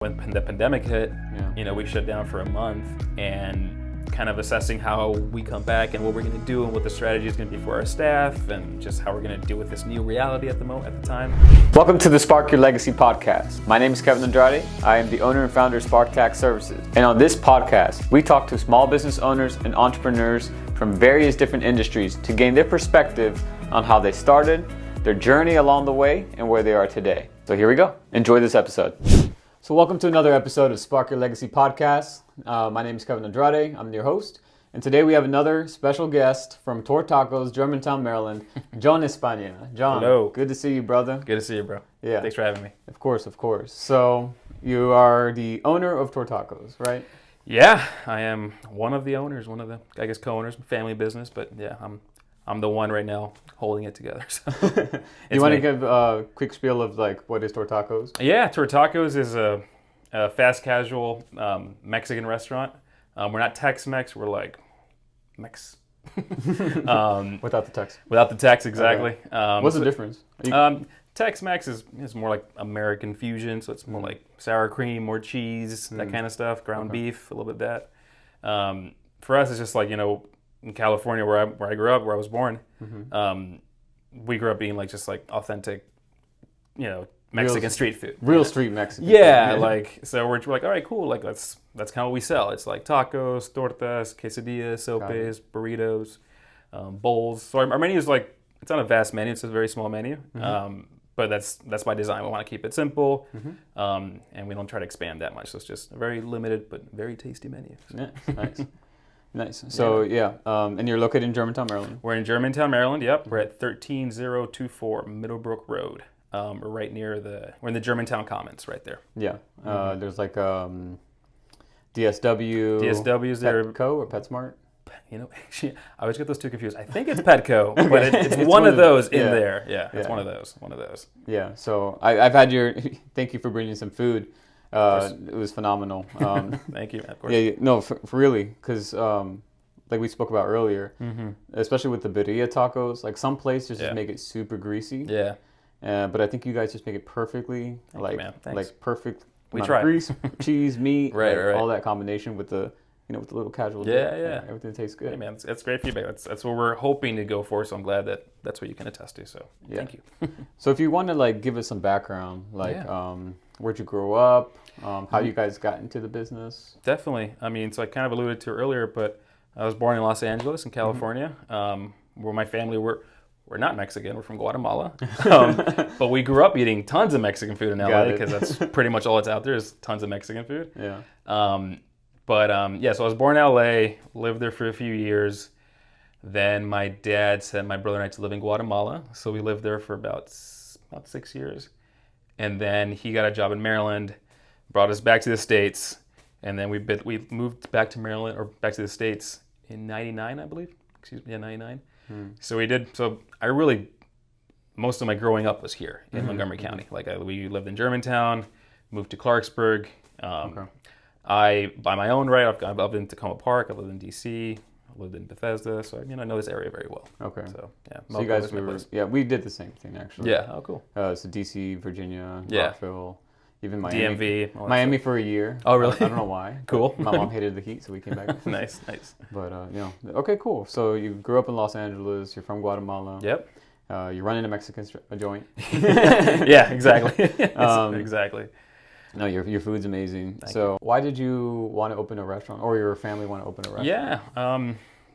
When the pandemic hit, Yeah. we shut down for a month and kind of assessing how we come back and what we're going to do and what the strategy is going to be for our staff and just how we're going to deal with this new reality at the time. Welcome to the Spark Your Legacy podcast. My name is Kevin Andrade. I am the owner and founder of Spark Tax Services. And on this podcast, we talk to small business owners and entrepreneurs from various different industries to gain their perspective on how they started, their journey along the way, and where they are today. So here we go. Enjoy this episode. So welcome to another episode of Spark Your Legacy podcast. My name is Kevin Andrade. I'm your host. And today we have another special guest from Tortacos, Germantown, Maryland, John España. John, hello. Good to see you, brother. Good to see you, bro. Yeah. Thanks for having me. Of course. So you are the owner of Tortacos, right? Yeah, I am one of the owners, one of the, co-owners, family business, but yeah, I'm the one right now holding it together. So You want to give a quick spiel of what is Tortacos? Yeah, Tortacos is a fast casual Mexican restaurant. We're not Tex-Mex, we're like Mex. Without the text. Without the Tex, exactly. Okay. What's the difference? Tex-Mex is more like American fusion, so it's more like sour cream, more cheese, that kind of stuff, ground beef, a little bit of that. For us, it's just like, in California where I grew up, where I was born, we grew up eating just authentic, Mexican street food. Real street Mexican. Yeah, so we're like, all right, cool. That's kind of what we sell. It's like tacos, tortas, quesadillas, sopes, burritos, bowls. So our menu is it's not a vast menu. It's a very small menu. But that's by design. We want to keep it simple, and we don't try to expand that much. So it's just a very limited but very tasty menu. Yeah, nice. Nice. So and you're located in Germantown, Maryland. We're in Germantown, Maryland. Yep, we're at 13024 Middlebrook Road. We're right near we're in the Germantown Commons, right there. Yeah. There's DSW. DSW's there. Petco or PetSmart. Actually, I always get those two confused. I think it's Petco, but it's one of those in there. Yeah, it's one of those. Yeah. So I've had your. Thank you for bringing some food. It was phenomenal. Thank you. Of course. Yeah. No, for really, because like we spoke about earlier, especially with the birria tacos, some places just make it super greasy. Yeah. But I think you guys just make it perfectly, perfect. We try. Grease, cheese, meat, right. all that combination with the with the little casual. Yeah. Everything tastes good. Hey man, that's great feedback. That's what we're hoping to go for. So I'm glad that's what you can attest to. So thank you. So if you want to give us some background, where'd you grow up, how you guys got into the business? Definitely. I mean, so I kind of alluded to earlier, but I was born in Los Angeles, in California, where my family we're not Mexican. We're from Guatemala, but we grew up eating tons of Mexican food in LA because that's pretty much all that's out there is tons of Mexican food. Yeah. So I was born in LA, lived there for a few years. Then my dad sent my brother and I to live in Guatemala, so we lived there for about 6 years. And then he got a job in Maryland, brought us back to the States, and then we moved back to Maryland or back to the States in '99, I believe. '99. So most of my growing up was here in Montgomery County. We lived in Germantown, moved to Clarksburg. I, by my own right, I've lived in Tacoma Park, I've lived in DC, I lived in Bethesda, so I know this area very well. Okay. So yeah. So you guys we did the same thing actually. Yeah. Oh, cool. So DC, Virginia, Rockville, even Miami. DMV. Miami for a year. Oh, really? I don't know why. Cool. My mom hated the heat, so we came back. Nice. But okay, cool. So you grew up in Los Angeles. You're from Guatemala. Yep. You're running a Mexican joint. Yeah, exactly. Exactly. No, your food's amazing. So why did you want to open a restaurant, or your family want to open a restaurant? Yeah.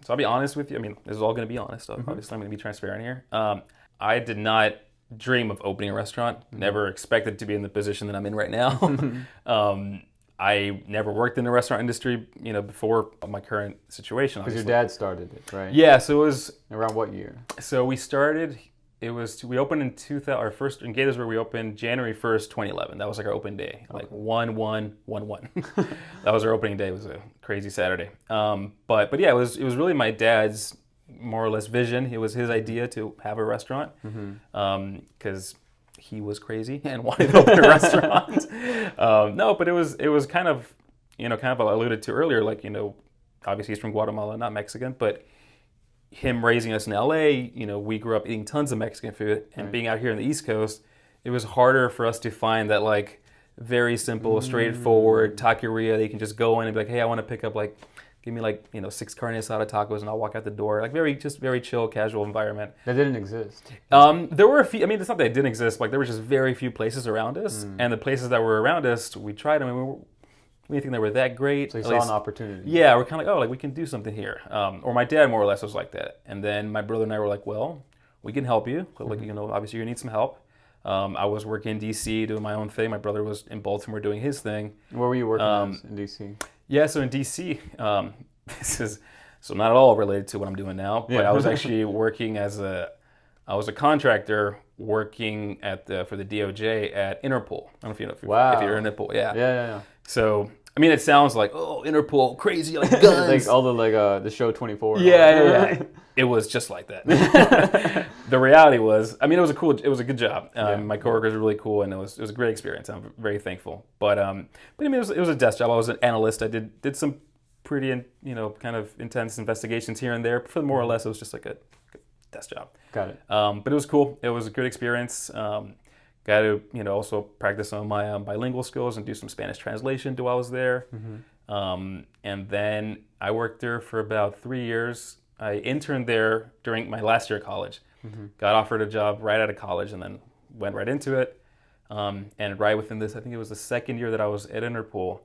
So I'll be honest with you. I mean, this is all going to be honest. Obviously, I'm going to be transparent here. I did not dream of opening a restaurant. Never expected to be in the position that I'm in right now. I never worked in the restaurant industry, before my current situation. Because your dad started it, right? Yeah. So it was around what year? So we started. We opened in 2000. Our first in Gaithersburg, we opened January 1st, 2011. That was our open day, 1/1/1/1. That was our opening day. It was a crazy Saturday. But yeah, it was really my dad's more or less vision. It was his idea to have a restaurant because he was crazy and wanted to open a restaurant. No, but it was kind of I alluded to earlier. Obviously he's from Guatemala, not Mexican, but him raising us in LA, we grew up eating tons of Mexican food, and being out here on the East Coast, it was harder for us to find that very simple, straightforward taqueria. They can just go in and be like, hey, I want to pick up like, give me like 6 carne asada tacos, and I'll walk out the door. Like very chill, casual environment. That didn't exist. There were a few. I mean, it's not that it didn't exist. Like there were just very few places around us, and the places that were around us, we tried them. And we didn't think they were that great. So you saw an opportunity. Yeah, we're kind of like, oh, like we can do something here. Or my dad more or less was like that. And then my brother and I were like, well, we can help you. Like obviously you need some help. I was working in DC doing my own thing. My brother was in Baltimore doing his thing. Where were you working as in DC? Yeah, so in DC, this is so not at all related to what I'm doing now. But I was actually working I was a contractor working for the DOJ at Interpol. I don't know if you know if you're Interpol. Yeah. Yeah. So I mean, it sounds like Interpol, crazy, like guns. Like all the show 24. Yeah. It was just like that. The reality was, I mean, it was a good job. My coworkers were really cool, and it was a great experience. I'm very thankful. But I mean, it was a desk job. I was an analyst. I did some pretty kind of intense investigations here and there. For more or less, it was just like a desk job. Got it. But it was cool. It was a good experience. Got to also practice some of my bilingual skills and do some Spanish translation while I was there. And then I worked there for about 3 years. I interned there during my last year of college. Got offered a job right out of college and then went right into it. And right within this, I think it was the second year that I was at Interpol,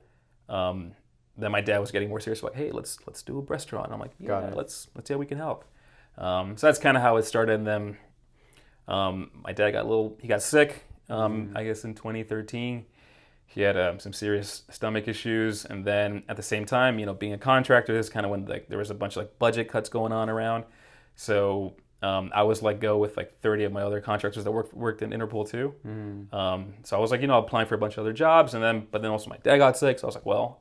then my dad was getting more serious. Like, hey, let's do a restaurant. And I'm like, yeah, let's see how we can help. So that's kind of how it started. And then my dad got sick. I guess in 2013, he had some serious stomach issues, and then at the same time, being a contractor, this is kind of when there was a bunch of budget cuts going on around. So I was let go with 30 of my other contractors that worked in Interpol too. So I was applying for a bunch of other jobs, but then also my dad got sick, so I was like, well,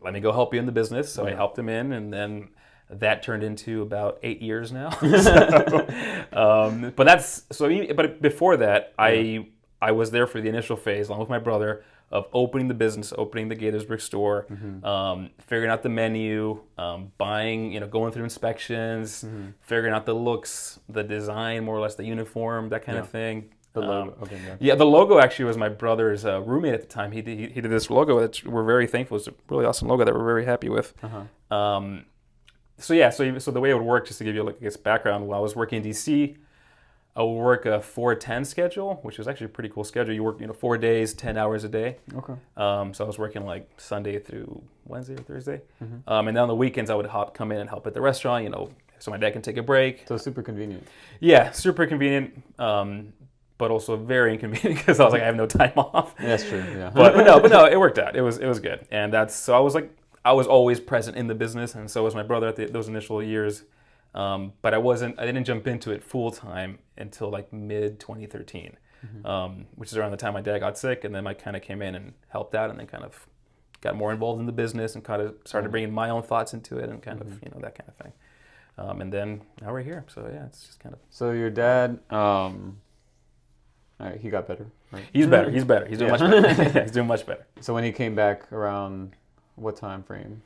let me go help you in the business. So I helped him in, and then that turned into about 8 years now. But before that, I was there for the initial phase, along with my brother, of opening the business, opening the Gaithersburg store, figuring out the menu, buying, going through inspections, figuring out the looks, the design, more or less the uniform, that kind of thing. The logo. The logo actually was my brother's roommate at the time. He did this logo that we're very thankful. It's a really awesome logo that we're very happy with. So the way it would work, just to give you background, while I was working in DC, I would work a 4-10 schedule, which was actually a pretty cool schedule. You work 4 days, 10 hours a day. Okay. So I was working Sunday through Wednesday or Thursday, and then on the weekends I would come in and help at the restaurant. So my dad can take a break. So super convenient. Yeah, super convenient. But also very inconvenient because I was like, I have no time off. That's true. Yeah. But no, it worked out. It was good, and so I was always present in the business, and so was my brother at those initial years. But I didn't jump into it full time until mid 2013, which is around the time my dad got sick, and then I kind of came in and helped out, and then kind of got more involved in the business and kind of started bringing my own thoughts into it and kind of that kind of thing. And then now we're here. So yeah, it's just kind of. So your dad, he got better, right? He's better. He's doing much better. He's doing much better. So when he came back around what time frame?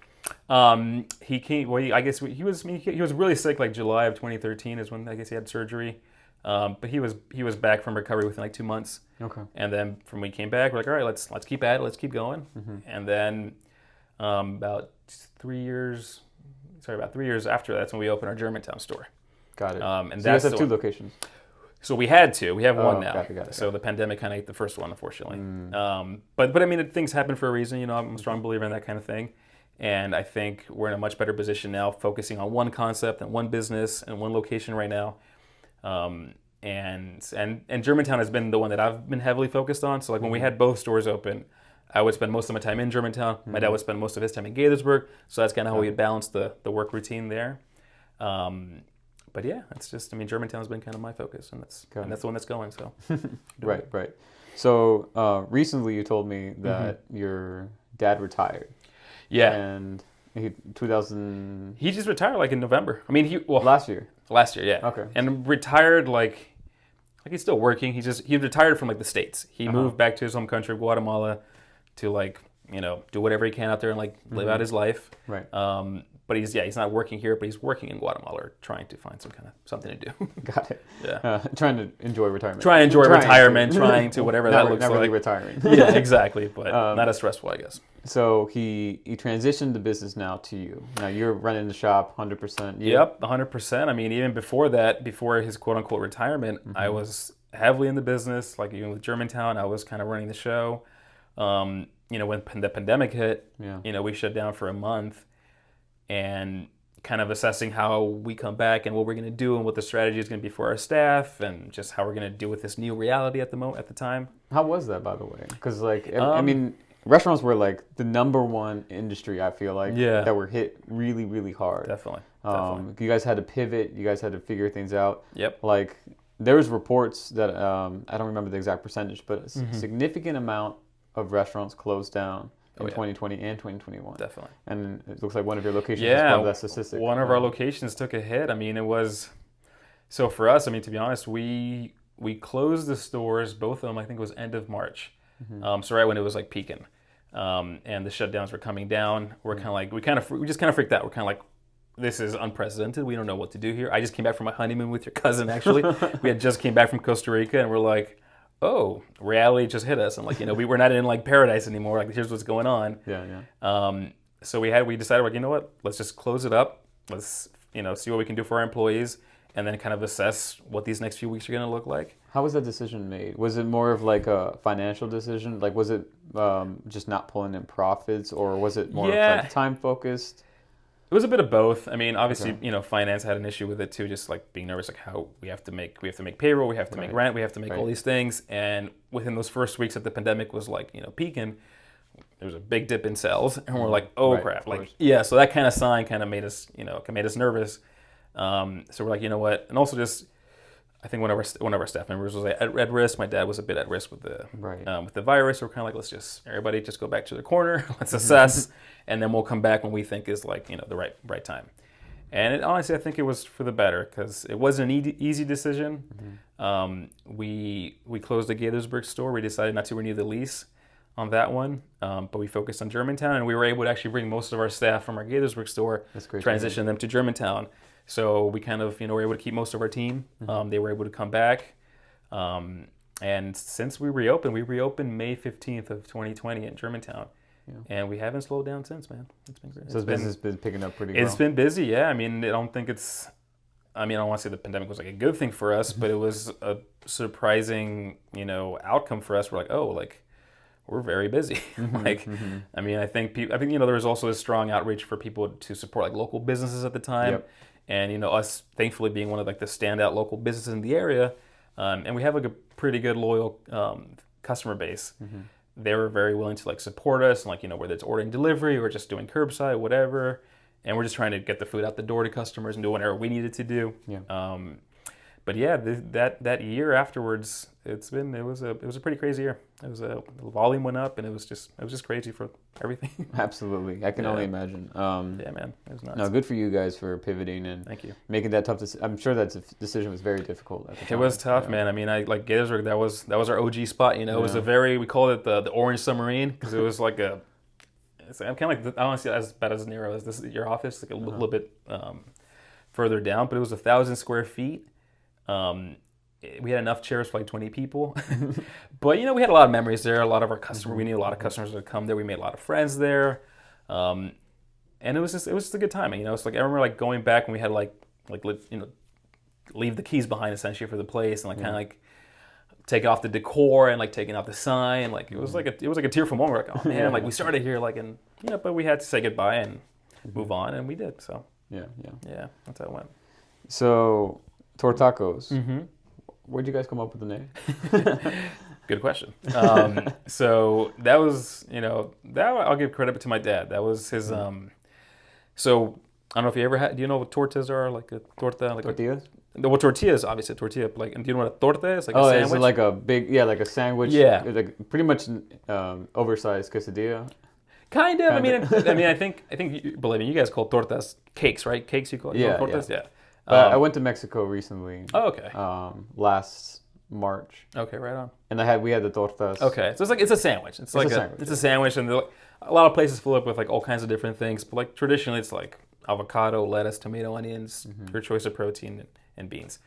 He came. Well, I guess he was really sick. July of 2013 is when I guess he had surgery. But he was back from recovery within 2 months. Okay. And then from when he came back, we're like, all right, let's keep at it. Let's keep going. And then about 3 years after that's when we opened our Germantown store. Got it. And so you guys have 2 locations. So we had 2. We have one now. Got it. So the pandemic kind of ate the first one, unfortunately. But I mean, things happen for a reason. I'm a strong believer in that kind of thing. And I think we're in a much better position now, focusing on one concept and one business and one location right now. And Germantown has been the one that I've been heavily focused on. So when we had both stores open, I would spend most of my time in Germantown. My dad would spend most of his time in Gaithersburg. So that's kind of how we balanced the work routine there. But yeah, it's just, Germantown has been kind of my focus, and that's the one that's going. So Right. So recently you told me that your dad retired. Yeah. And he just retired in November. Last year. Last year, yeah. Okay. And retired he's still working. He retired from the States. He moved back to his home country, Guatemala, to do whatever he can out there and like live out his life. Right. But he's not working here, but he's working in Guatemala, or trying to find something to do. Got it. Yeah. Trying to enjoy retirement. Trying to whatever that looks not like. really retiring. Yeah, exactly, but not as stressful, I guess. So he transitioned the business now to you. Now you're running the shop 100%. Yep, 100%. I mean, even before that, before his quote unquote retirement, I was heavily in the business. Like even with Germantown, I was kind of running the show. When the pandemic hit, we shut down for a month, and kind of assessing how we come back and what we're going to do and what the strategy is going to be for our staff and just how we're going to deal with this new reality at the time. How was that, by the way? Because I mean, restaurants were like the number one industry, I feel like, that were hit really, really hard. Definitely. You guys had to pivot. You guys had to figure things out. Yep. Like there was reports that I don't remember the exact percentage, but a significant amount of restaurants closed down in 2020 and 2021. Definitely. And it looks like one of your locations was part of that statistic. One of our locations took a hit. I mean, it was... So for us, I mean, to be honest, we closed the stores, both of them, I think it was end of March. So right when it was like peaking. And the shutdowns were coming down. We're kind of like, we just kind of freaked out. We're kind of like, this is unprecedented. We don't know what to do here. I just came back from my honeymoon with your cousin, actually. We had just came back from Costa Rica, and we're like, oh, reality just hit us. And like, we were not in like paradise anymore. Like, here's what's going on. So we decided, like, you know what? Let's just close it up. Let's, see what we can do for our employees, and then kind of assess what these next few weeks are going to look like. How was that decision made? Was it more of like a financial decision? Like, was it just not pulling in profits, or was it more of like time focused? It was a bit of both. I mean, obviously, finance had an issue with it too, just like being nervous, like how we have to make payroll, we have to make rent, we have to make all these things. And within those first weeks that the pandemic was like, peaking, there was a big dip in sales, and we're like, oh crap. Like, so that kind of sign kind of made us, made us nervous. So we're like, you know what? And also just, I think one of our staff members was at risk. My dad was a bit at risk with the virus. So we're kind of like, everybody just go back to the corner. Let's assess, and then we'll come back when we think is like, the right time. And honestly, I think it was for the better, because it wasn't an easy decision. We closed the Gaithersburg store. We decided not to renew the lease on that one, but we focused on Germantown, and we were able to actually bring most of our staff from our Gaithersburg store, transition them to Germantown. So we kind of, were able to keep most of our team. They were able to come back. And since we reopened May 15th of 2020 in Germantown. And we haven't slowed down since, man. It's been great. So this business has been picking up pretty well. It's been busy, yeah. I mean, I don't want to say the pandemic was like a good thing for us, but it was a surprising, outcome for us. We're like, oh, like, we're very busy. I mean, I think there was also a strong outreach for people to support like local businesses at the time. And, us thankfully being one of like the standout local businesses in the area. And we have like a pretty good loyal customer base. They were very willing to like support us, and like, whether it's ordering delivery or just doing curbside, whatever. And we're just trying to get the food out the door to customers and do whatever we needed to do. But yeah, that year afterwards, it was a pretty crazy year. The volume went up, and it was just crazy for everything. Absolutely, I can only imagine. Yeah, man, it was nuts. No, good for you guys for pivoting and thank you, making that tough decision. I'm sure that decision was very difficult at the time. It was tough, man. I mean, I like Gaithersburg. That was our OG spot. It was we called it the Orange Submarine, because it was like I'm kind of like, I don't see it as bad as Nero as this your office, like a little bit further down, but it was 1,000 square feet. We had enough chairs for like 20 people, but we had a lot of memories there. A lot of our customers, we knew a lot of customers would come there. We made a lot of friends there, and it was just a good time. It's like I remember like going back when we had leave the keys behind essentially for the place, and like kind of like taking off the decor and like taking off the sign. Like it was like a tearful moment. Like, oh man, like we started here, like, and but we had to say goodbye and move on, and we did. So yeah, that's how it went. So Tortacos. Where'd you guys come up with the name? Good question. So that was, that I'll give credit to my dad. That was his. So I don't know if you ever had. Do you know what tortas are? Like a torta, like tortillas. Well, tortillas, obviously a tortilla. Like, and do you know what a torta is? Like a sandwich. Is it like a big, like a sandwich? Yeah, like pretty much oversized quesadilla. Kind of. I mean, I think believe me, you guys call tortas cakes, right? Cakes you call tortas. Yeah. I went to Mexico recently. Oh, okay. Last March. Okay, right on. And we had the tortas. Okay, so it's a sandwich. It's a sandwich, and a lot of places fill up with like all kinds of different things, but like traditionally it's like avocado, lettuce, tomato, onions, your choice of protein and beans.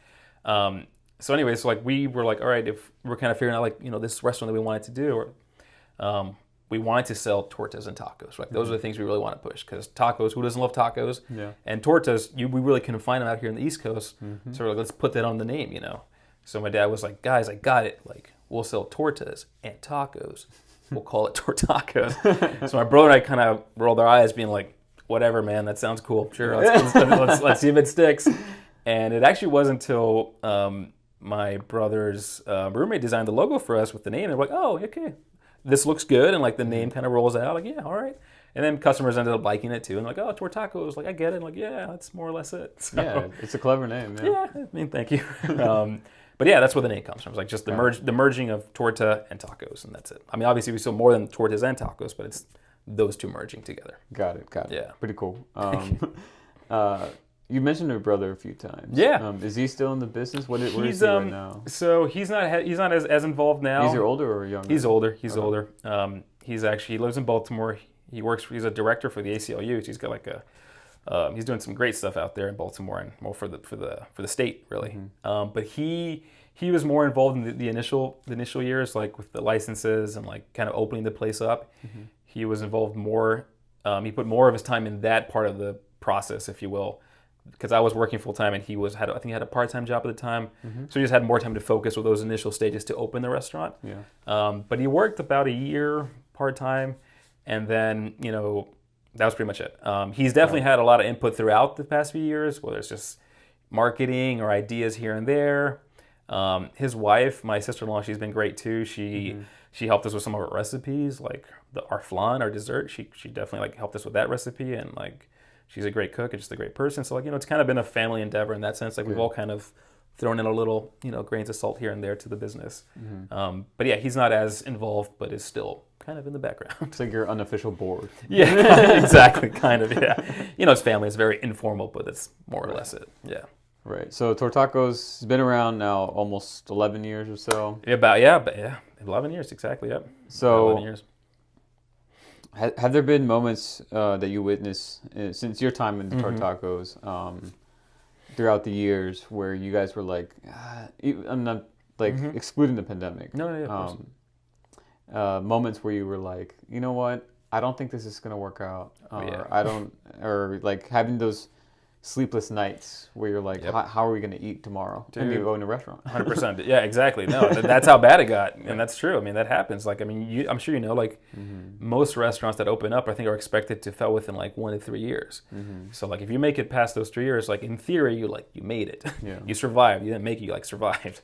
So anyway, so like we were like, all right, if we're kind of figuring out like, this restaurant that we wanted to do, or we wanted to sell tortas and tacos. Like those are the things we really want to push, because tacos, who doesn't love tacos? Yeah. And tortas, we really couldn't find them out here in the East Coast. So we're like, let's put that on the name, So my dad was like, guys, I got it. Like, we'll sell tortas and tacos. We'll call it Tortacos. So my brother and I kind of rolled our eyes, being like, whatever, man, that sounds cool. Sure, let's see if it sticks. And it actually wasn't until my brother's roommate designed the logo for us with the name. They're like, oh, okay, this looks good. And like the name kind of rolls out. Like, yeah, all right. And then customers ended up liking it too. And like, oh, Tortacos. Like, I get it. And like, yeah, that's more or less it. So, yeah, it's a clever name. Yeah, I mean, thank you. But yeah, that's where the name comes from. It's like just the merging of torta and tacos, and that's it. I mean, obviously we sell more than tortas and tacos, but it's those two merging together. Got it. Yeah. Pretty cool. You mentioned your brother a few times. Yeah. Is he still in the business? Where is he right now? So he's not as involved now. He's older or younger? He's older. He's older. He lives in Baltimore. He's a director for the ACLU. He's got like he's doing some great stuff out there in Baltimore, and more for the state really. But he was more involved in the initial years, like with the licenses and like kind of opening the place up. He was involved more. He put more of his time in that part of the process, if you will, because I was working full time and I think he had a part-time job at the time, so he just had more time to focus with those initial stages to open the restaurant. Yeah. But he worked about a year part-time, and then that was pretty much it. He's definitely had a lot of input throughout the past few years, whether it's just marketing or ideas here and there. His wife, my sister-in-law, she's been great too. She helped us with some of our recipes, like our flan, our dessert. She definitely like helped us with that recipe, and like she's a great cook and just a great person. So like it's kind of been a family endeavor in that sense. Like we've all kind of thrown in a little grains of salt here and there to the business. But yeah, he's not as involved, but is still kind of in the background. It's like your unofficial board. Yeah, exactly, kind of, yeah. His family is very informal, but it's more or less it, yeah. Right, so Tortacos has been around now almost 11 years or so. About 11 years, exactly, yep. So, 11 years. Have there been moments that you witnessed since your time in Tortacos throughout the years where you guys were like, I'm not like excluding the pandemic. No, of course. Moments where you were like, you know what, I don't think this is going to work out. Or like having those sleepless nights where you're like, how are we going to eat tomorrow? Dude, and you go in a restaurant. 100%. Yeah, exactly. No, that's how bad it got. And that's true. I mean, that happens. Like, I mean, I'm sure like most restaurants that open up, I think, are expected to fail within like 1 to 3 years. So like if you make it past those 3 years, like in theory, you made it. Yeah. You survived. You didn't make it, you like survived.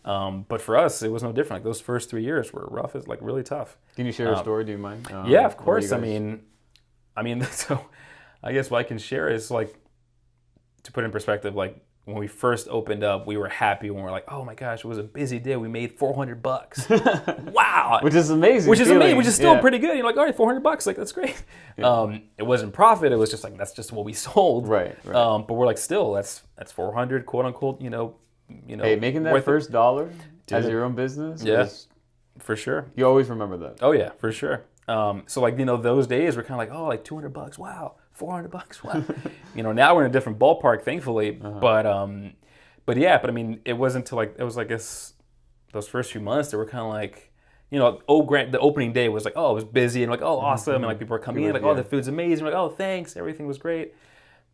But for us, it was no different. Like those first 3 years were rough. It's like really tough. Can you share a story? Do you mind? Yeah, of course. I mean, so I guess what I can share is like, to put in perspective, like when we first opened up, we were happy when we were like, oh my gosh, it was a busy day. We made $400. Wow. Which is amazing. Which is still pretty good. You're like, all right, $400, like that's great. Yeah. It wasn't profit. It was just like, that's just what we sold. Right. But we're like, still, that's 400, quote unquote, Hey, making that first dollar as your own business. Yes, for sure. You always remember that. Oh yeah, for sure. So like, those days were kind of like, oh, like $200. Wow. $400. Wow. Now we're in a different ballpark, thankfully. But I mean, it wasn't until like, it was like those first few months that were kind of like, the opening day was like, oh, it was busy and like, oh, awesome. And like people were coming in like, oh, the food's amazing. Like, oh, thanks. Everything was great.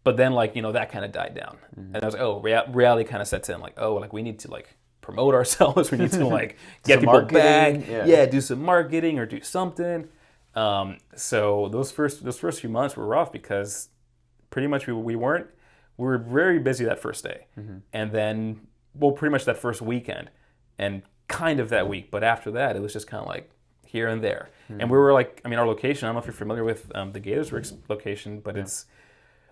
But then like, that kind of died down. And I was like, oh, reality kind of sets in like, oh, like we need to like promote ourselves. We need to like get people back. Yeah, do some marketing or do something. So those first few months were rough because pretty much we were very busy that first day, and then pretty much that first weekend and kind of that week. But after that, it was just kind of like here and there. And we were like, I mean, our location. I don't know if you're familiar with the Gatorsburg location, but it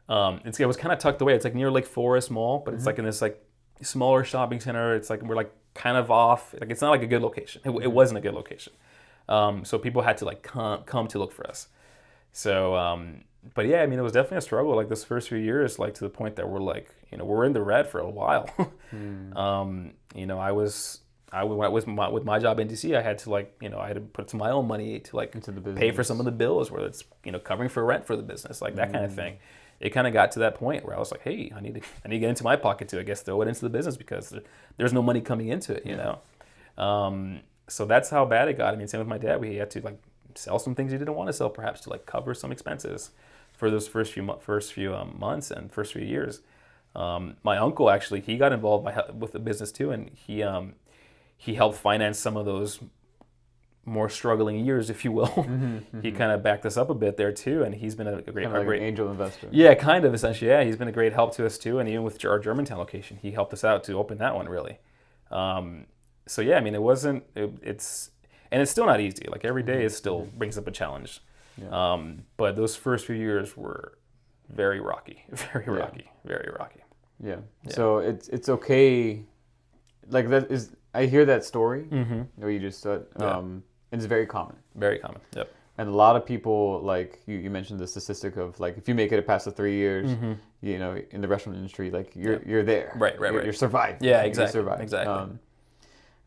was kind of tucked away. It's like near Lake Forest Mall, but it's like in this like smaller shopping center. It's like we're like kind of off. Like it's not like a good location. It wasn't a good location. So people had to like come to look for us. So, but yeah, I mean, it was definitely a struggle. Like this first few years, like to the point that we're like, we're in the red for a while. with my job in DC, I had to like, I had to put some of my own money to like Into the business. pay for some of the bills, whether it's covering for rent for the business, like that kind of thing. It kind of got to that point where I was like, hey, I need to get into my pocket too. I guess throw it into the business because there's no money coming into it, So that's how bad it got. I mean, same with my dad. We had to like sell some things he didn't want to sell, perhaps to like cover some expenses for those first few months and first few years. My uncle actually, he got involved with the business too, and he helped finance some of those more struggling years, if you will. He kind of backed us up a bit there too, and he's been a great an angel investor. Yeah, kind of essentially. Yeah, he's been a great help to us too, and even with our Germantown location, he helped us out to open that one really. So yeah, I mean, it's still not easy. Like every day, it still brings up a challenge. Yeah. But those first few years were very rocky, very rocky. Yeah. So it's okay. Like that is, I hear that story where you just said, and it's very common. Very common. Yep. And a lot of people, like you mentioned the statistic of like if you make it past the 3 years, in the restaurant industry, like you're there. Right. You're surviving. Yeah, exactly. You survive. Exactly.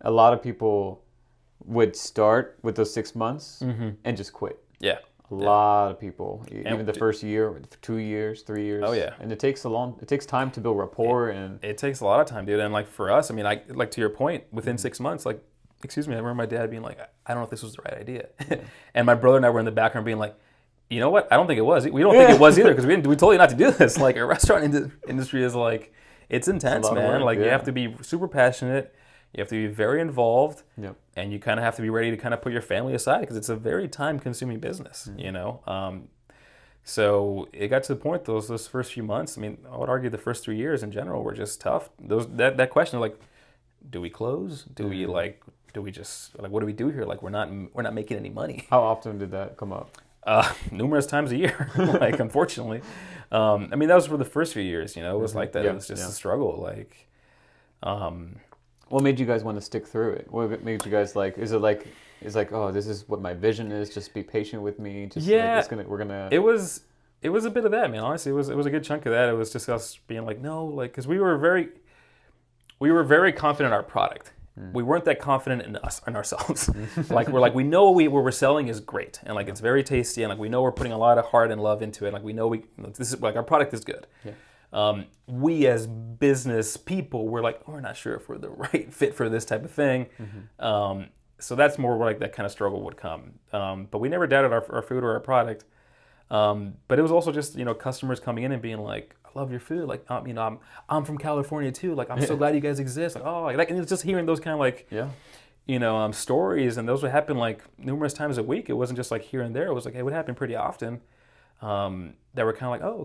A lot of people would start with those 6 months and just quit. Yeah. A lot of people, even the first year, 2 years, 3 years. Oh yeah. And it takes time to build rapport and it takes a lot of time, dude. And like for us, I mean, like to your point, within 6 months, like, excuse me, I remember my dad being like, I don't know if this was the right idea. And my brother and I were in the background being like, you know what? I don't think it was. We don't think it was either because we told you not to do this. Like a restaurant industry is like, it's intense, man. Like you have to be super passionate. You have to be very involved, and you kind of have to be ready to kind of put your family aside because it's a very time-consuming business, So it got to the point those first few months. I mean, I would argue the first 3 years in general were just tough. That question of like, do we close? Do we just like what do we do here? Like we're not making any money. How often did that come up? Numerous times a year, like unfortunately. I mean, that was for the first few years. It was like that. It was just a struggle. Like. What made you guys want to stick through it? What made you guys like? Is it like, oh, this is what my vision is. Just be patient with me. Just we're gonna. It was a bit of that, man. Honestly, it was a good chunk of that. It was just us being like, no, like, because we were very confident in our product. We weren't that confident in ourselves. Like we know what we're selling is great, and like it's very tasty, and like we know we're putting a lot of heart and love into it. Like we know this is like our product is good. Yeah. We as business people, we're like, we're not sure if we're the right fit for this type of thing. So that's more where like that kind of struggle would come. But we never doubted our food or our product. But it was also just, customers coming in and being like, I love your food. Like, I'm from California too. Like, I'm so glad you guys exist. Like, oh, like, and it's just hearing those kind of like, stories. And those would happen like numerous times a week. It wasn't just like here and there. It was like, it would happen pretty often. That were kind of like, oh,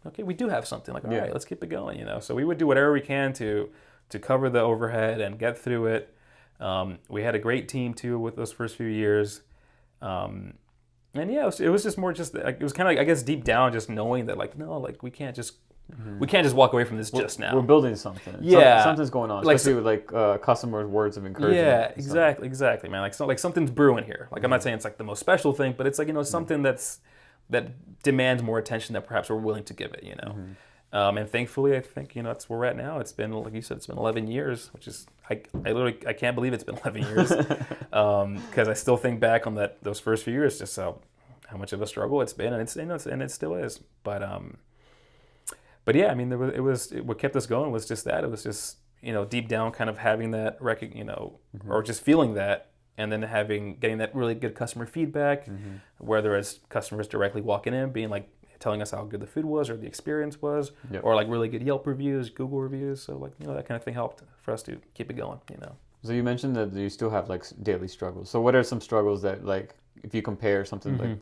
okay, we do have something. Like, all right, let's keep it going, So we would do whatever we can to cover the overhead and get through it. We had a great team too with those first few years. And yeah, it was just more it was kind of like, I guess deep down just knowing that like, no, like we can't just walk away from this just now. We're building something. Yeah. Something's going on, especially with like customers' words of encouragement. Yeah, exactly, man. Like something's brewing here. Like I'm not saying it's like the most special thing, but it's like, something that demands more attention that perhaps we're willing to give it, And thankfully, I think, that's where we're at now. It's been, like you said, it's been 11 years, which is, I literally, I can't believe it's been 11 years. Because I still think back on those first few years, just how much of a struggle it's been, and it still is. But yeah, I mean, what kept us going was just that. It was just, deep down kind of having that, or just feeling that, and then getting that really good customer feedback, whether it's customers directly walking in, being like, telling us how good the food was or the experience was, or like really good Yelp reviews, Google reviews. So like, that kind of thing helped for us to keep it going, So you mentioned that you still have like daily struggles. So what are some struggles that like, if you compare something like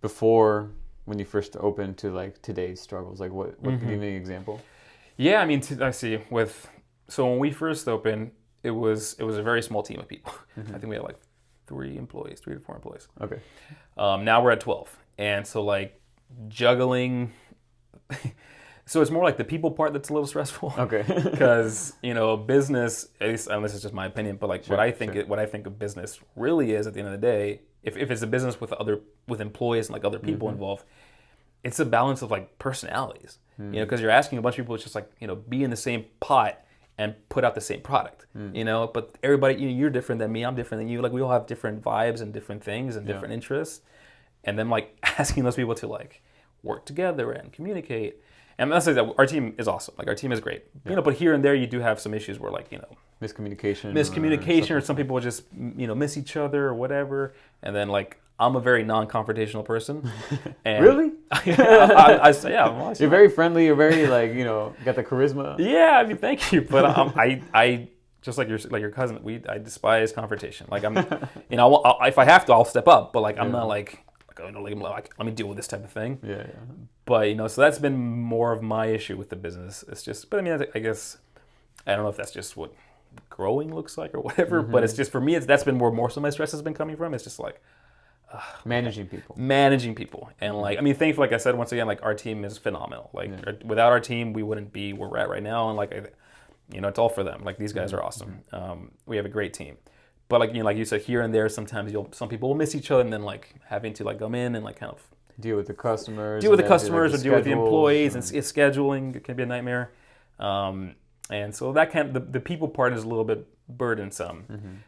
before when you first opened to like today's struggles, like what can you give me an example? Yeah, I mean, I see so when we first opened, it was a very small team of people. I think we had like 3 to 4 employees. Okay. Now we're at 12. And so like juggling, so it's more like the people part that's a little stressful. Okay. Because, business, at least, and this is just my opinion, but like what I think of business really is at the end of the day, if it's a business with employees and like other people involved, it's a balance of like personalities. Because you're asking a bunch of people, it's just like, be in the same pot and put out the same product, you know. But everybody, you're different than me. I'm different than you. Like we all have different vibes and different things and different interests. And then like asking those people to like work together and communicate. And that's like that. Our team is awesome. Like our team is great. You know, but here and there you do have some issues where like, you know, miscommunication or some people just, you know, miss each other or whatever. And then like I'm a very non-confrontational person. And really? I say, yeah. You're very friendly. You're very like, you know, got the charisma. Yeah, I mean, thank you. But I just like your cousin. I despise confrontation. Like I'm, you know, if I have to, I'll step up. But like I'm not like let me deal with this type of thing. Yeah. But you know, so that's been more of my issue with the business. It's just, but I mean, I guess I don't know if that's just what growing looks like or whatever. But it's just for me, that's been where most of my stress has been coming from. It's just like. Managing people, and like I mean, thankfully, like I said once again, like our team is phenomenal. Like without our team, we wouldn't be where we're at right now. And like, you know, it's all for them. Like these guys are awesome. We have a great team, but like you know, like you said, here and there, sometimes some people will miss each other, and then like having to like come in and like kind of deal with the customers, or deal with the employees, and scheduling can be a nightmare. And so that the people part is a little bit burdensome.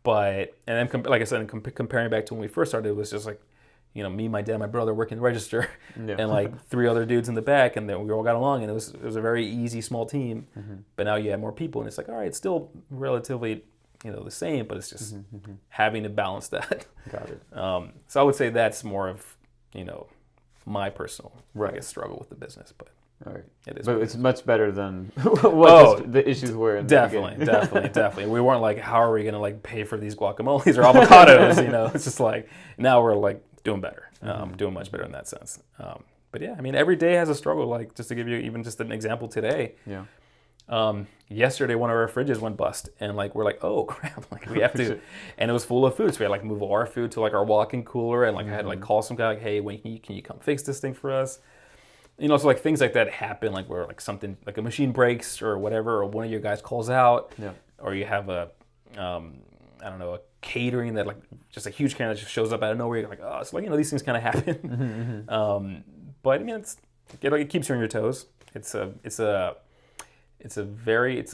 But, and then, like I said, comparing back to when we first started, it was just like, you know, me, my dad, my brother working the register, and like 3 other dudes in the back, and then we all got along, and it was a very easy, small team. But now you have more people, and it's like, all right, it's still relatively, you know, the same, but it's just having to balance that. Got it. So I would say that's more of, you know, my personal, I guess, struggle with the business, but. All right. It is, but it's much better than what the issues were in the beginning. Definitely. We weren't like, how are we going to like pay for these guacamoles or avocados? You know, it's just like now we're like doing better, doing much better in that sense. But yeah, I mean, every day has a struggle. Like just to give you even just an example today. Yeah. Yesterday, one of our fridges went bust, and like we're like, oh crap, like we have to, and it was full of food, so we had to like move all our food to like our walk-in cooler, and like I had to like call some guy like, hey, when can you come fix this thing for us? You know, so like things like that happen, like where like something like a machine breaks or whatever, or one of your guys calls out, or you have a, I don't know, a catering that like just a huge can that just shows up out of nowhere. You're like, oh, it's like, you know, these things kind of happen. But I mean, it keeps you on your toes. It's a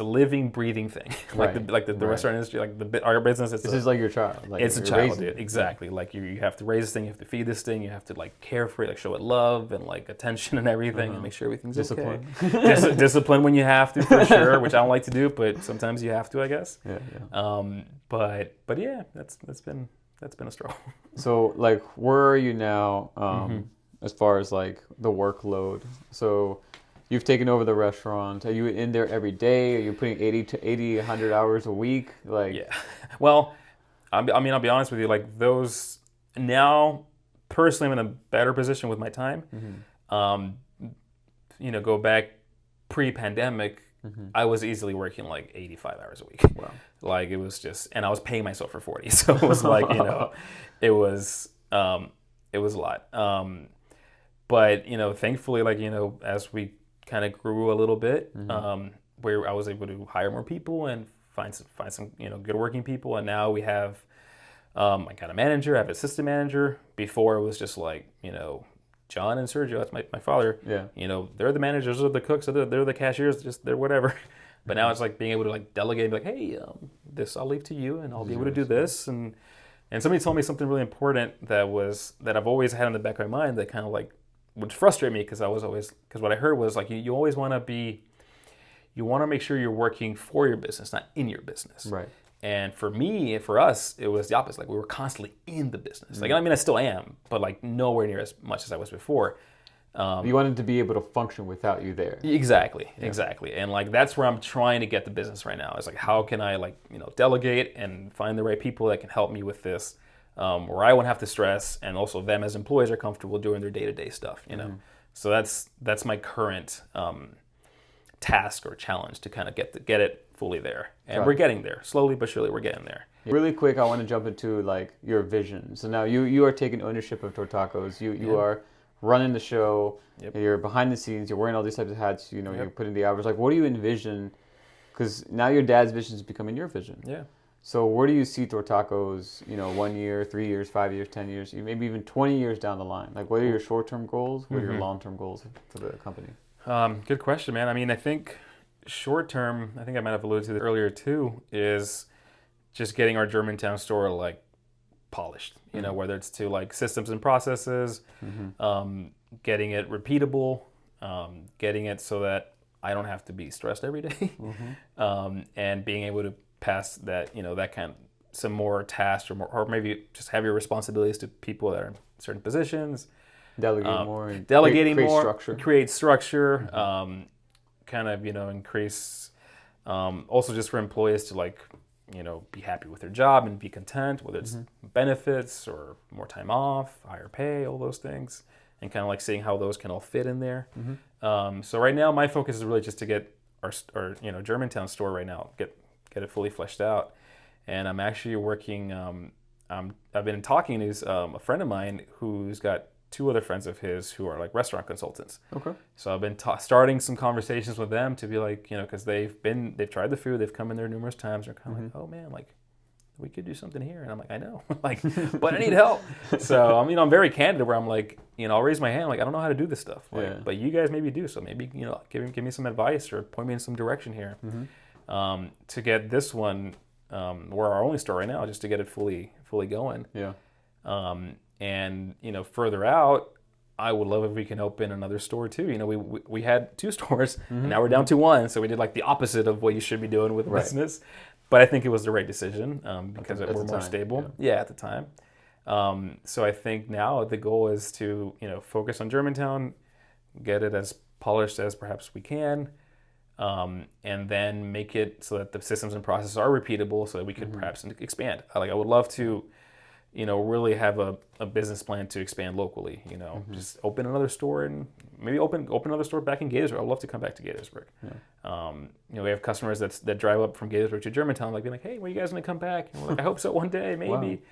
living, breathing thing. Like the restaurant industry, like our business. This is like your child. Like it's a child, dude. Exactly. Like you have to raise this thing, you have to feed this thing, you have to like care for it, like show it love and like attention and everything, and make sure everything's discipline. Okay. Discipline when you have to, for sure. Which I don't like to do, but sometimes you have to, I guess. But yeah, that's been a struggle. So like, where are you now? As far as like the workload, so. You've taken over the restaurant. Are you in there every day? Are you putting 100 hours a week? Like, yeah. Well, I mean, I'll be honest with you. Like those now, personally, I'm in a better position with my time. You know, go back pre-pandemic, I was easily working like 85 hours a week. Wow. Like it was just, and I was paying myself for 40. So it was like, you know, it was a lot. But you know, thankfully, like you know, as we kind of grew a little bit, where I was able to hire more people and find some you know good working people, and now we have I got a manager, I have an assistant manager. Before it was just like you know John and Sergio, that's my father. Yeah, you know they're the managers, they're the cooks, they're the cashiers, just they're whatever. But now it's like being able to like delegate, like hey, this I'll leave to you, and I'll be able to do this. And somebody told me something really important that I've always had in the back of my mind that kind of like would frustrate me because what I heard was like you always want to make sure you're working for your business, not in your business. Right. And for us, it was the opposite. Like we were constantly in the business. Like I mean, I still am, but like nowhere near as much as I was before. You wanted to be able to function without you there. Exactly. And like that's where I'm trying to get the business right now. It's like how can I like you know delegate and find the right people that can help me with this. Where I won't have to stress, and also them as employees are comfortable doing their day-to-day stuff, you know. So that's my current task or challenge to kind of get it fully there, and we're getting there slowly but surely. We're getting there. Really quick, I want to jump into like your vision. So now you are taking ownership of Tortacos. You are running the show. Yep. You're behind the scenes. You're wearing all these types of hats. You know, you're putting the hours. Like, what do you envision? Because now your dad's vision is becoming your vision. Yeah. So where do you see Tortacos, you know, 1 year, 3 years, 5 years, 10 years, maybe even 20 years down the line? Like, what are your short-term goals? What are your long-term goals for the company? Good question, man. I mean, I think short term, I think I might have alluded to this earlier too, is just getting our Germantown store like polished. You know, whether it's to like systems and processes, getting it repeatable, getting it so that I don't have to be stressed every day, and being able to pass that, you know, that kind of some more tasks or maybe just have your responsibilities to people that are in certain positions. Delegate more. And Delegating create more. Structure. Create structure. Kind of, you know, increase. Also, just for employees to like, you know, be happy with their job and be content, whether it's benefits or more time off, higher pay, all those things, and kind of like seeing how those can all fit in there. So right now, my focus is really just to get our you know, Germantown store right now, get it fully fleshed out. And I'm actually working. I've been talking to a friend of mine who's got two other friends of his who are like restaurant consultants. Okay. So I've been starting some conversations with them to be like, you know, because they've tried the food, they've come in there numerous times. They're kind of like, oh man, like we could do something here, and I'm like, I know, like, but I need help. So I mean, I'm very candid where I'm like, you know, I'll raise my hand, like I don't know how to do this stuff, like, but you guys maybe do. So maybe, you know, give me some advice or point me in some direction here, to get this one. We're our only store right now, just to get it fully going. Yeah. And you know, further out, I would love if we can open another store too. You know, we had 2 stores, and now we're down to 1. So we did like the opposite of what you should be doing with business. But I think it was the right decision because we're more stable. Yeah, at the time. So I think now the goal is to, you know, focus on Germantown, get it as polished as perhaps we can. And then make it so that the systems and processes are repeatable, so that we could perhaps expand. I would love to, you know, really have a business plan to expand locally. You know, just open another store and maybe open another store back in Gaithersburg. I'd love to come back to Gaithersburg. You know, we have customers that drive up from Gaithersburg to Germantown, like being like, hey, when are you guys gonna come back? And we're like, I hope so one day, maybe.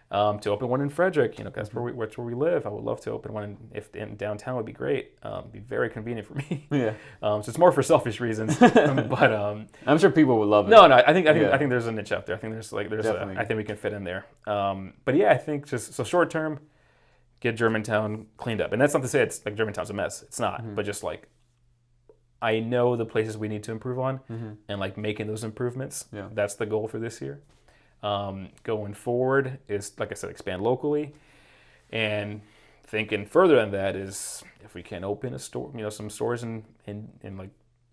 To open one in Frederick, you know, that's where we live. I would love to open one in downtown. Would be great. Be very convenient for me. Yeah. So it's more for selfish reasons, but I'm sure people would love it. No, I think there's a niche out there. I think I think we can fit in there. But yeah, I think just so short term, get Germantown cleaned up, and that's not to say it's like Germantown's a mess. It's not, but just like I know the places we need to improve on, and like making those improvements. Yeah. That's the goal for this year. Going forward is, like I said, expand locally, and thinking further than that is if we can open a store, you know, some stores in like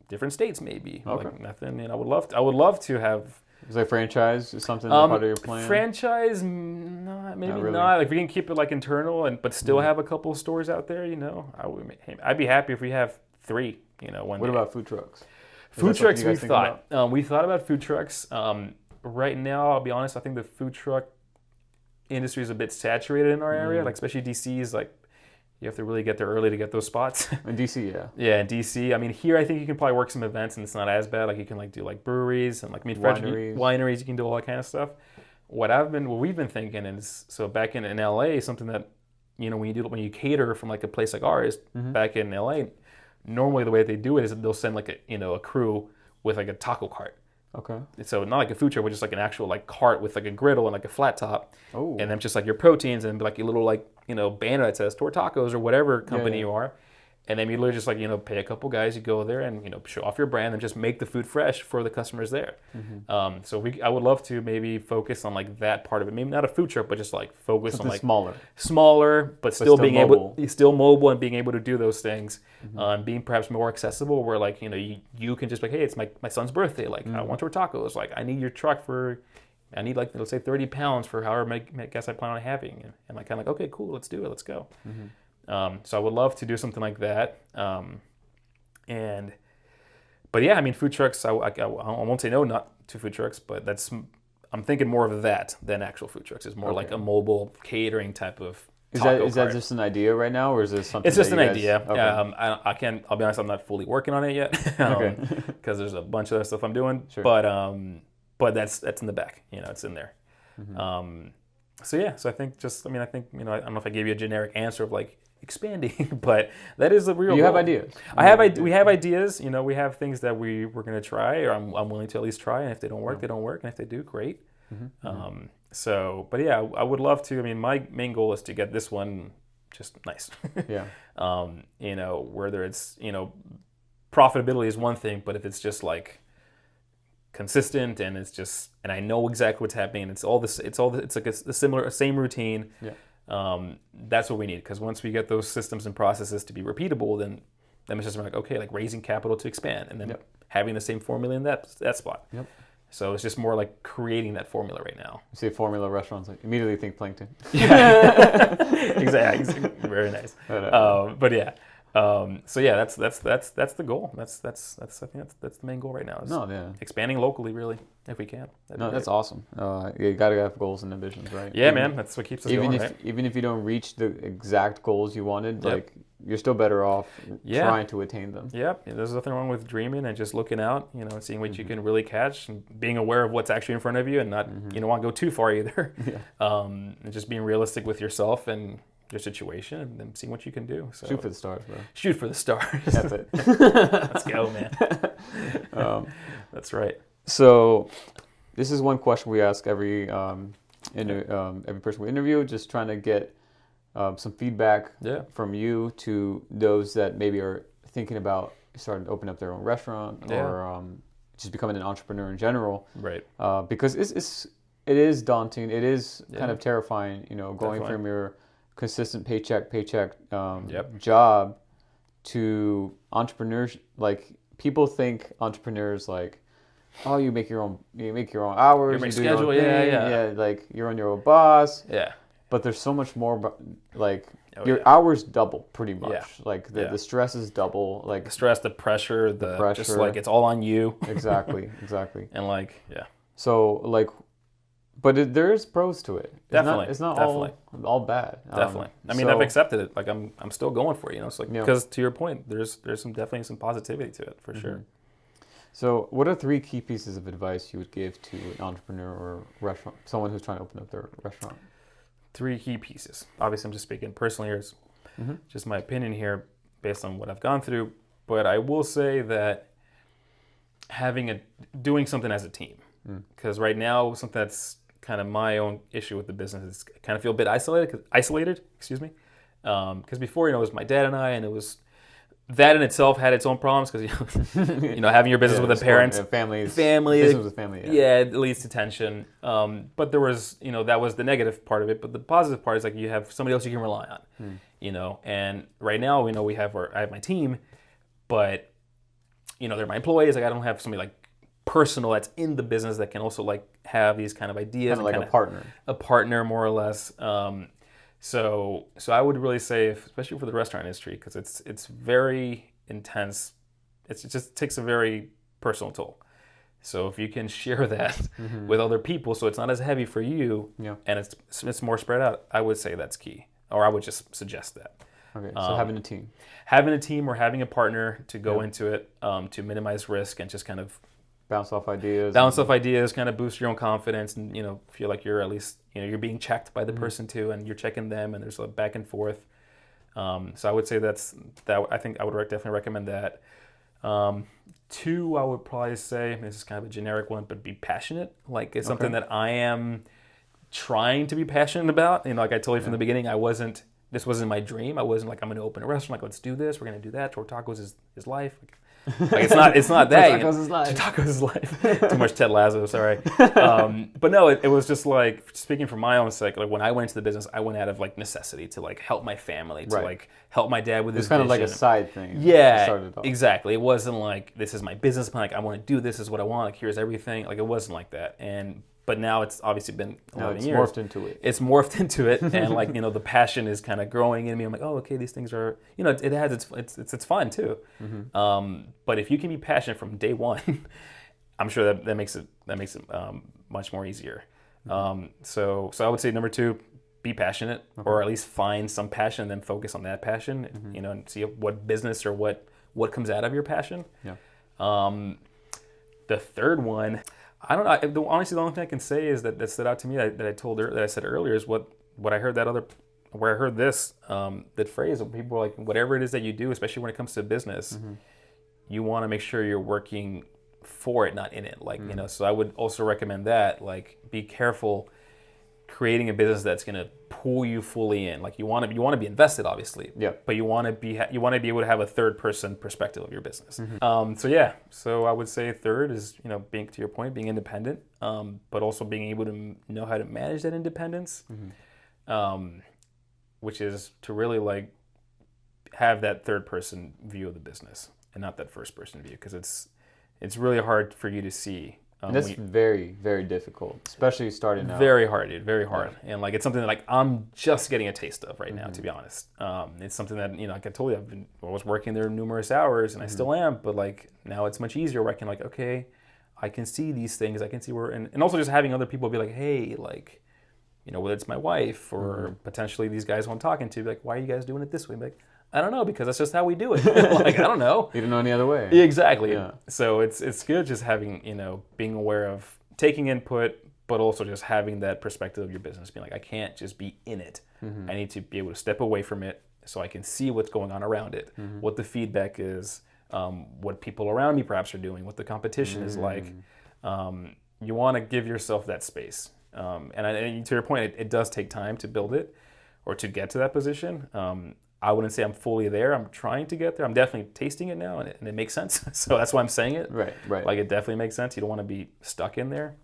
different states, maybe. Okay. Like nothing. And I would love to have. Is like franchise is something part of your plan? Franchise, maybe not. Like we can keep it like internal but still have a couple of stores out there. You know, I'd be happy if we have 3. You know, one. What about food trucks? Food trucks, we thought. We thought about food trucks. Right now, I'll be honest, I think the food truck industry is a bit saturated in our area, like especially DC is like, you have to really get there early to get those spots. In DC, yeah. Yeah, in DC. I mean, here I think you can probably work some events and it's not as bad. Like you can like do like breweries and like wineries, you can do all that kind of stuff. What we've been thinking is, so back in LA, something that, you know, when you cater from like a place like ours, back in LA, normally the way they do it is they'll send like a crew with like a taco cart. Okay. So not like a food truck, but just like an actual like cart with like a griddle and like a flat top. Oh. And then just like your proteins and like a little like, you know, banner that says Tortacos or whatever company you are. And then you literally just like, you know, pay a couple guys, you go there and, you know, show off your brand and just make the food fresh for the customers there. So I would love to maybe focus on like that part of it. Maybe not a food truck, but just like focus on like smaller, but still being mobile. Still mobile and being able to do those things. Being perhaps more accessible where like, you know, you can just like, hey, it's my son's birthday. Like I want Tortacos. Like I need your truck I need like, let's say 30 pounds for however many guests I plan on having. And like kind of like, okay, cool, let's do it. Let's go. So I would love to do something like that. But yeah, I mean, food trucks, I won't say no, not to food trucks, but I'm thinking more of that than actual food trucks. It's more like a mobile catering type of taco Is that just an idea right now, or is this something? It's just an idea. Okay. I'll be honest, I'm not fully working on it yet, because there's a bunch of other stuff I'm doing. Sure. But that's in the back. You know, it's in there. So yeah, so I think I don't know if I gave you a generic answer of like expanding, but that is the real. You have ideas. We have ideas. You know, we have things that we're going to try, or I'm willing to at least try. And if they don't work, they don't work. And if they do, great. So, but yeah, I would love to. I mean, my main goal is to get this one just nice. Yeah. You know, whether it's, you know, profitability is one thing, but if it's just like consistent and I know exactly what's happening, and it's like a same routine. Yeah. That's what we need, because once we get those systems and processes to be repeatable, then it's just like, okay, like raising capital to expand, and then having the same formula in that spot. Yep. So it's just more like creating that formula right now. You say formula restaurants, like immediately think plankton. Yeah. Exactly. Very nice. But yeah. So yeah, that's the goal. That's I think that's the main goal right now. Is expanding locally, really, if we can. That's awesome. You gotta have goals and ambitions, right? Yeah, man. That's what keeps us going. Even if you don't reach the exact goals you wanted, like you're still better off trying to attain them. Yep. There's nothing wrong with dreaming and just looking out, and seeing what you can really catch, and being aware of what's actually in front of you, and not you don't want to go too far either. And just being realistic with yourself and your situation, and then seeing what you can do. So shoot for the stars, bro. Shoot for the stars. That's it. Let's go, man. That's right. So this is one question we ask every person we interview, just trying to get some feedback from you to those that maybe are thinking about starting to open up their own restaurant or just becoming an entrepreneur in general. Right. Because it is daunting. It is kind of terrifying, going from your consistent paycheck job to entrepreneurs. Like, people think entrepreneurs like, oh, you make your own hours, you do schedule, your own thing, like you're on your own boss. Yeah. But there's so much more, like your hours double pretty much. Yeah. Like the stress is double. Like the stress, the pressure, just like it's all on you. Exactly. And like, yeah. So like, but there is pros to it. It's not all bad. Definitely. I mean, I've accepted it. Like I'm still going for it. It's like because to your point, there's definitely some positivity to it for sure. So, what are 3 key pieces of advice you would give to an entrepreneur or someone who's trying to open up their restaurant? 3 key pieces. Obviously, I'm just speaking personally here. It's just my opinion here based on what I've gone through. But I will say that doing something as a team, because right now something that's kind of my own issue with the business is I kind of feel a bit isolated. Excuse me, because before it was my dad and I, and it was. That in itself had its own problems because having your business with a parent, family, business with family, it leads to tension. But there was that was the negative part of it. But the positive part is like you have somebody else you can rely on, And right now I have my team, but they're my employees. Like I don't have somebody like personal that's in the business that can also like have these kind of ideas, kind of like a partner more or less. So I would really say, especially for the restaurant industry, because it's very intense. It just takes a very personal toll. So if you can share that with other people, so it's not as heavy for you, and it's more spread out, I would say that's key. Or I would just suggest that. Okay, so having a team or having a partner to go into it to minimize risk and just kind of bounce off ideas, kind of boost your own confidence, and feel like you're at least you're being checked by the person too, and you're checking them, and there's a back and forth. So I would say that. I think I would definitely recommend that. 2, I would probably say, this is kind of a generic one, but be passionate. Like it's something that I am trying to be passionate about. Like I told you from the beginning, this wasn't my dream. I wasn't like, I'm going to open a restaurant. Like, let's do this. We're going to do that. Tortacos is life. Like it's not that. Tortacos is life. Tortacos is life. Too much Ted Lasso, sorry. But no, it was just like, speaking for my own sake, like when I went into the business, I went out of like necessity to like help my family, to like help my dad with his vision. It's kind of like a side thing. Yeah, exactly. It wasn't like, this is my business plan. Like I want to do this is what I want. Like here's everything. Like it wasn't like that. But now it's obviously been 11 years. It's morphed into it, and like the passion is kind of growing in me. I'm like, oh, okay, these things are it has it's fun too. But if you can be passionate from day one, I'm sure that makes it much more easier. So I would say number 2, be passionate, or at least find some passion and then focus on that passion. And see what business or what comes out of your passion. Yeah. The third one. I don't know. Honestly, the only thing I can say is that stood out to me that I said earlier is what I heard where I heard this that phrase. People were like, whatever it is that you do, especially when it comes to business, you want to make sure you're working for it, not in it. Like So I would also recommend that. Like, be careful creating a business that's going to pull you fully in. Like you want to be invested, obviously. Yeah. But you want to be able to have a third person perspective of your business. So I would say third is, being, to your point, being independent, but also being able to know how to manage that independence, which is to really like have that third person view of the business and not that first person view, because it's really hard for you to see. And that's very, very difficult, especially starting out. Very hard, dude. Very hard. Yeah. And like it's something that like I'm just getting a taste of right now, to be honest. It's something that like I told you, I was working there numerous hours, and I still am. But like now it's much easier where I can like, okay, I can see these things. I can see where, and also just having other people be like, hey, like, whether it's my wife or potentially these guys who I'm talking to, be like, why are you guys doing it this way? Be like, I don't know, because that's just how we do it. Like, I don't know. You don't know any other way. Yeah, exactly. Yeah. So it's good just having, being aware of taking input, but also just having that perspective of your business, being like, I can't just be in it. I need to be able to step away from it so I can see what's going on around it, what the feedback is, what people around me perhaps are doing, what the competition is like. You want to give yourself that space. And to your point, it does take time to build it or to get to that position. I wouldn't say I'm fully there. I'm trying to get there. I'm definitely tasting it now, and it makes sense. So that's why I'm saying it. Right. Like it definitely makes sense. You don't want to be stuck in there.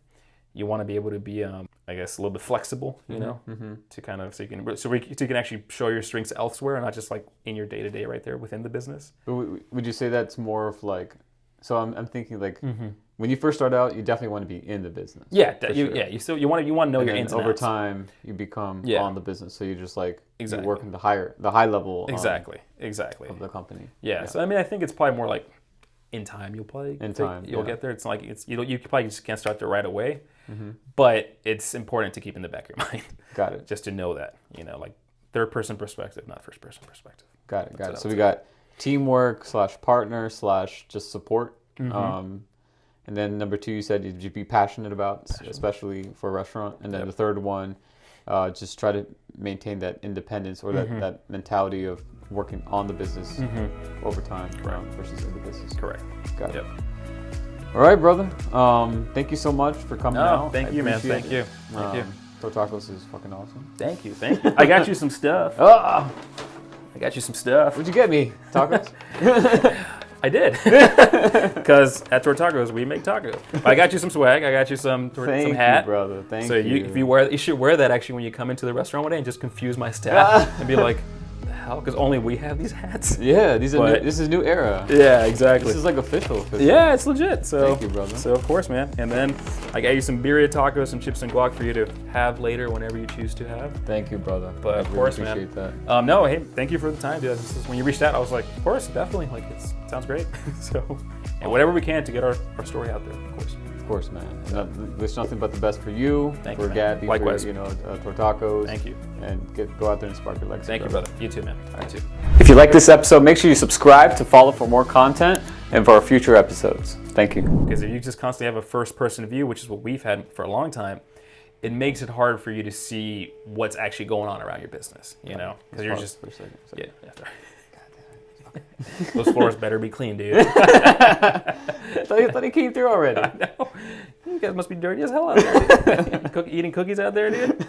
You want to be able to be, I guess, a little bit flexible, to kind of so you can actually show your strengths elsewhere and not just like in your day to day right there within the business. But would you say that's more of like? So I'm thinking like when you first start out, you definitely want to be in the business. Yeah, you want to know your ins and outs. Over time, you become on the business, so you just like you work in the high level. Exactly. Of the company. Yeah. So I think it's probably more like in time you'll probably get there. It's like you probably just can't start there right away, but it's important to keep in the back of your mind. Got it. Just to know that like third person perspective, not first person perspective. Got it. So we got teamwork / partner / just support. And then number 2, you said you'd be passionate about, especially for a restaurant. And then the third one, just try to maintain that independence or that mentality of working on the business over time versus in the business. Correct. Got it. All right, brother. Thank you so much for coming out. Thank you, man. Thank you. Tortacos is fucking awesome. Thank you. I got you some stuff. What'd you get me? Tacos? I did, because at Tortacos we make tacos. I got you some swag. I got you some hat. Thank you, brother. Thank you. So you should wear that actually when you come into the restaurant one day and just confuse my staff and be like, "The hell?" Because only we have these hats. Yeah, this is new era. Yeah, exactly. This is like official. Yeah, it's legit. So thank you, brother. So of course, man. And then I got you some birria tacos, some chips and guac for you to have later whenever you choose to have. Thank you, brother. But of course, man. Appreciate that. No, hey, thank you for the time, dude. When you reached out, I was like, of course, definitely. Like it sounds great. And whatever we can to get our story out there, of course. Of course, man. Wish nothing but the best for you, Thank for you, Gabby, likewise. for Tortacos. Thank you. And go out there and spark your legs. Thank you, brother. You too, man. You too. If you like this episode, make sure you subscribe to follow for more content and for our future episodes. Thank you. Because if you just constantly have a first-person view, which is what we've had for a long time, it makes it hard for you to see what's actually going on around your business. Because you're just yeah. Those floors better be clean, dude. I thought he came through already. I know. You guys must be dirty as hell out there, dude. Eating cookies out there, dude.